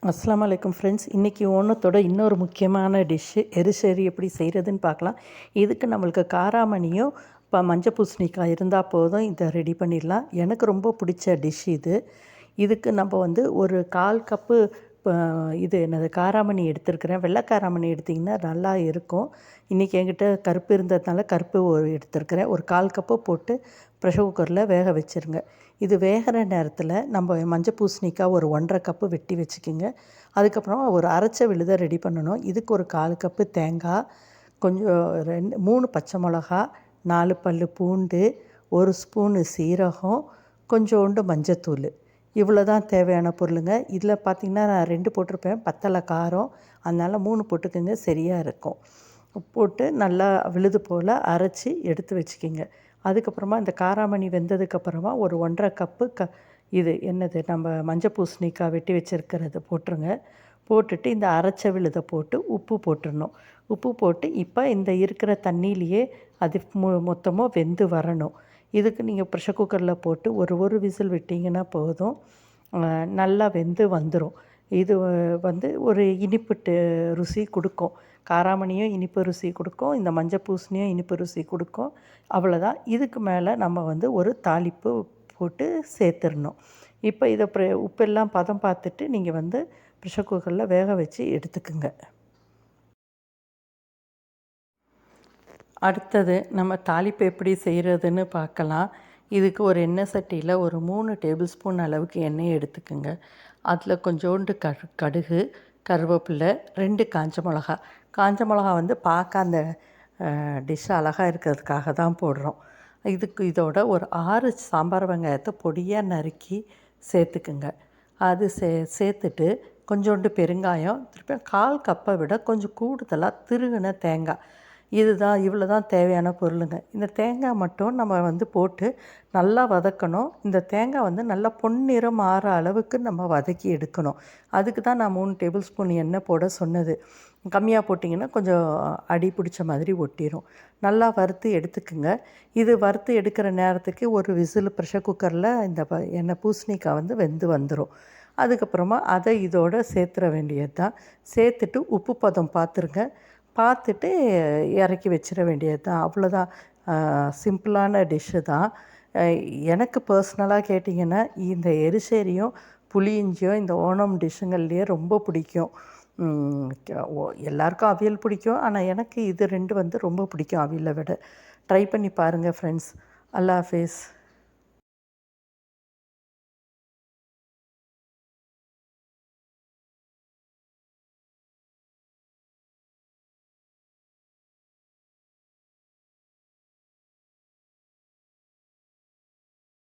அஸ்ஸலாமு அலைக்கும் ஃப்ரெண்ட்ஸ். இன்றைக்கி ஓணத்தோட இன்னொரு முக்கியமான டிஷ்ஷு எரிசேரி எப்படி செய்கிறதுன்னு பார்க்கலாம். இதுக்கு நம்மளுக்கு காராமணியும் மஞ்சள் பூசணிக்காய் இருந்தால் போதும், இதை ரெடி பண்ணிடலாம். எனக்கு ரொம்ப பிடிச்ச டிஷ் இது. இதுக்கு நம்ம ஒரு 1/4 கப்பு இது என்னது காராமணி எடுத்துருக்கிறேன். வெள்ளை காராமணி எடுத்திங்கன்னா நல்லா இருக்கும். இன்றைக்கி என்கிட்ட கருப்பு இருந்ததுனால கருப்பு எடுத்துருக்கிறேன். ஒரு 1/4 கப்பு போட்டு ப்ரெஷர் குக்கரில் வேக வச்சுருங்க. இது வேகிற நேரத்தில் நம்ம மஞ்சள் பூசணிக்காய் ஒரு 1/2 கப்பு வெட்டி வச்சுக்கிங்க. அதுக்கப்புறம் ஒரு அரைச்ச விழுதை ரெடி பண்ணணும். இதுக்கு ஒரு 1/4 கப்பு தேங்காய், கொஞ்சம் 3 பச்சை மிளகா, 4 பல் பூண்டு, 1 ஸ்பூனு சீரகம், கொஞ்சோண்டு மஞ்சத்தூள். இவ்வளோ தான் தேவையான பொருளுங்க. இதில் பார்த்திங்கன்னா நான் 2 போட்டிருப்பேன், பத்தலை காரம். அதனால் 3 போட்டுக்கோங்க, சரியாக இருக்கும். போட்டு நல்லா விழுது போல் அரைச்சி எடுத்து வச்சுக்கிங்க. அதுக்கப்புறமா இந்த காராமணி வெந்ததுக்கப்புறமா ஒரு 1/2 கப்பு இது என்னது நம்ம மஞ்சள் பூசணிக்காய் வெட்டி வச்சுருக்கிறது போட்டுருங்க. போட்டுட்டு இந்த அரைச்ச விழுதை போட்டு உப்பு போட்டுடணும். உப்பு போட்டு இப்போ இந்த இருக்கிற தண்ணியிலையே அது மொத்தமாக வெந்து வரணும். இதுக்கு நீங்கள் ப்ரெஷர் குக்கரில் போட்டு ஒரு விசில் விட்டிங்கன்னா போதும், நல்லா வெந்து வந்துடும். இது ஒரு இனிப்பு ருசி கொடுக்கும். காராமணியும் இனிப்பு ருசி கொடுக்கும், இந்த மஞ்சள் பூசணியும் இனிப்பு ருசி கொடுக்கும். அவ்வளோதான். இதுக்கு மேலே நம்ம ஒரு தாளிப்பு போட்டு சேர்த்துடணும். இப்போ இதை உப்பெல்லாம் பதம் பார்த்துட்டு நீங்கள் ப்ரெஷர் குக்கரில் வேக வச்சு எடுத்துக்குங்க. அடுத்தது நம்ம தாளிப்பு எப்படி செய்கிறதுன்னு பார்க்கலாம். இதுக்கு ஒரு எண்ணெய் சட்டியில் ஒரு 3 டேபிள் ஸ்பூன் அளவுக்கு எண்ணெய் எடுத்துக்குங்க. அதில் கொஞ்சோண்டு கடுகு, கருவேப்பிலை, 2 காஞ்ச மிளகா. காஞ்ச மிளகா பார்க்க அந்த டிஷ் அழகாக இருக்கிறதுக்காக தான் போடுறோம். இதோட ஒரு 6 சாம்பார் வெங்காயத்தை பொடியாக நறுக்கி சேர்த்துக்குங்க. அது சேர்த்துட்டு கொஞ்சோண்டு பெருங்காயம், திருப்பி 1/4 கப்பை விட கொஞ்சம் கூடுதலாக திருகின தேங்காய். இவ்வளோ தான் தேவையான பொருளுங்க. இந்த தேங்காய் மட்டும் நம்ம போட்டு நல்லா வதக்கணும். இந்த தேங்காய் நல்லா பொன்னிறம் ஆற அளவுக்கு நம்ம வதக்கி எடுக்கணும். அதுக்கு தான் நான் 3 டேபிள் ஸ்பூன் எண்ணெய் போட சொன்னது. கம்மியாக போட்டிங்கன்னா கொஞ்சம் அடி பிடிச்ச மாதிரி ஒட்டிடும். நல்லா வறுத்து எடுத்துக்குங்க. இது வறுத்து எடுக்கிற நேரத்துக்கு ஒரு விசில் ப்ரெஷர் குக்கரில் இந்த எண்ணெய் பூசணிக்காய் வெந்து வந்துடும். அதுக்கப்புறமா அதை இதோடு சேர்த்துற வேண்டியது தான். சேர்த்துட்டு உப்பு பதம் பார்த்துட்டு இறக்கி வச்சிட வேண்டியது தான். அவ்வளோதான். சிம்பிளான டிஷ்ஷு தான். எனக்கு பர்சனலாக கேட்டிங்கன்னா இந்த எரிசேரியும் புளியிஞ்சியும் இந்த ஓணம் டிஷ்ஷுங்கள்லேயே ரொம்ப பிடிக்கும். எல்லாருக்கும் அவியல் பிடிக்கும், ஆனால் எனக்கு இது 2 ரொம்ப பிடிக்கும் அவியலை விட. ட்ரை பண்ணி பாருங்கள் ஃப்ரெண்ட்ஸ். அல்லாஹ் ஹாஃபிஸ்.